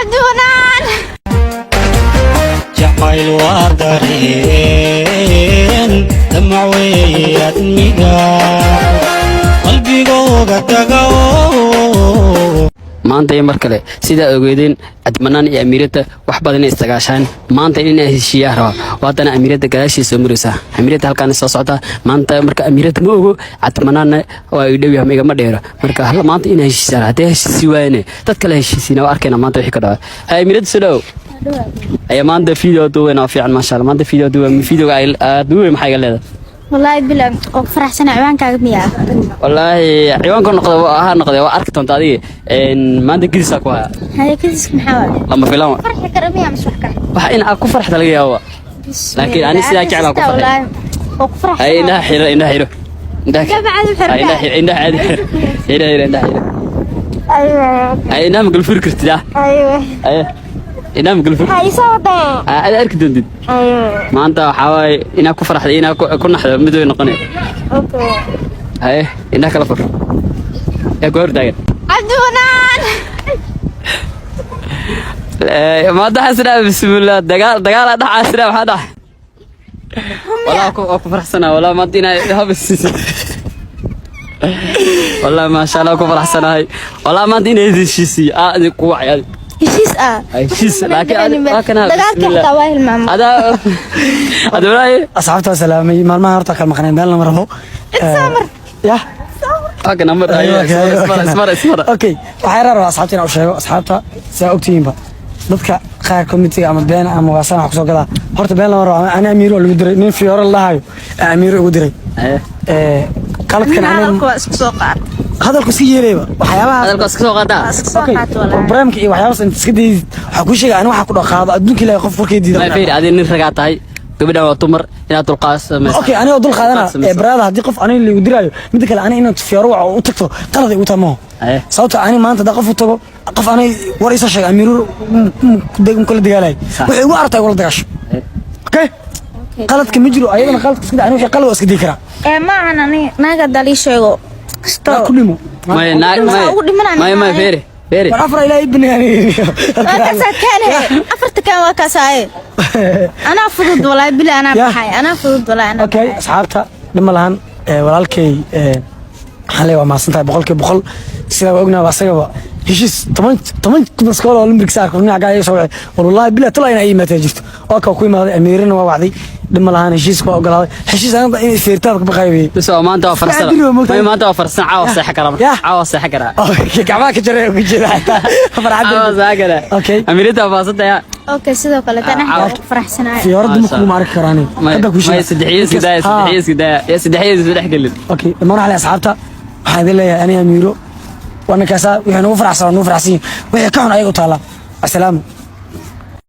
عدونان جعل وادرين دمعويات ميقا قلبي قوغا تقاو maanta mar kale sida ogeedeen admanaan iyo amiirada wax badan istagaashaan maanta inay heshiiyaan raba waadana amiirada gadaashiisa maraysa amiirada halkaan soo socda maanta marka amiirada ma ogo admanaan waa ay dhawiya meega ma dheero marka hal maanta inay heshiiyaan hadee heshiisi waayeen dad kale heshiisina waa arkayna maanta wixii ka dhacay amiirada soo ay maanta video duubeen oo fiican ma sha Allah maanta video duubeen ay duubeen maxay leedahay والله بلا فرح سنة عوان كاغمية والله عوان كنا نقضي وأركت أنت هذه ما عندك كذي ساكوها هاي كذا محاول لما في لون فرح كرمية مش وحكة وحين أكو فرح تلاقيها هو لكن أنا سياك على أكو فرح أي إنها حلو إنها حلو إنها عادي إنها حلو أيوة أي نعم قل فركرت ده أيوة أي إنها مقل فركرت هاي صوتين أنا أركض دندن أيوة ما أنت حواي إنها كفرح إنها كنا حدا مدوي نقني أوكي أي إنها كلا فر يا قهر داير عدونان ما ده حسنا بسم الله دجال ده حسنا ما حدا ولا أكو فرح سنة ولا ما تينا هبس والله ما شاء الله أكو فرح سنة هاي والله ما تينا هذي الشيء دي قوة عيال شيس لكن دجال كحتا واهي الماما هذا ولا أصحابته سلامي ما هرتك المخنين ده لما رهو اتسامر يا هاك نمر اسمر اوكي waxay rabaa asxaabtina u sheego asxaabta saa ogtiinba dadka qaar committee ama been ama waasana wax soo gala horta been lama rabo ana amiir oo lagu diray nin fiyoor lahayo amiir ugu diray qaladkan ana isku soo qaad hadalku si yeelayba waxyaabaha hadalku iska soo qaada barnaamijka iyo waxyaabaha inta iska deeyid waxa ku sheegay ana waxa ku dhaqaado adduunka ilaahay qof warkay diiday ma fiir adin nin ragaa tahay gabadha waa tumar inaad dulqaas okay aniga dul qaadana brada hadii qof aniga lagu dirayo mid kale aniga inaan fiyoor waxa u tagto qalad ay u tamo sababta aniga maanta da qof u tago qof aniga war isa sheeg amiir deegan kala dagaalay waxay ugu artay wala dagaasho okay qaladka ma jiro ayadana qaladka iska aniga wixii qalad iska dikra ma anani naga dali sheego sta kulimo ما فيري afar ilaahay binaani كاسة كان أفرت كان وكاسة أنا فضد ولا بلا أنا بحي أنا فضد ولا أنا اوكي asxaabta dhima lahan walaalkay xalay waa maasantahay boqol sida ognaaba asagaba heshiis 10 maskool oo limbiga saarko dhinaca ay soo wallahi bila tala inay iimaatay jirto oo ka ku imaaday amiirina waa wacday dhima lahan heshiis waa ogolaaday heshiis aan in feertaad ka baqaybay بس ما أنت وفرسنا ما أنت وفرسنا عاوز صحة كلام عاوز صحة كلام اوكي كمان كجري وجري حتى فرحت عاوز هكذا اوكي أميرتها فاصلة يا أوكي سيدا وكلا تنا فرح سنة في ورد مكو معرك كراني هذا كل شيء سدحيس كده يا سدحيس بدح قلت اوكي ما راح على اصحابتها هذا اللي انا اميرو وانا كاسا وحنا نفرح سوا نفرح سين وهي كان ايغو تالا السلام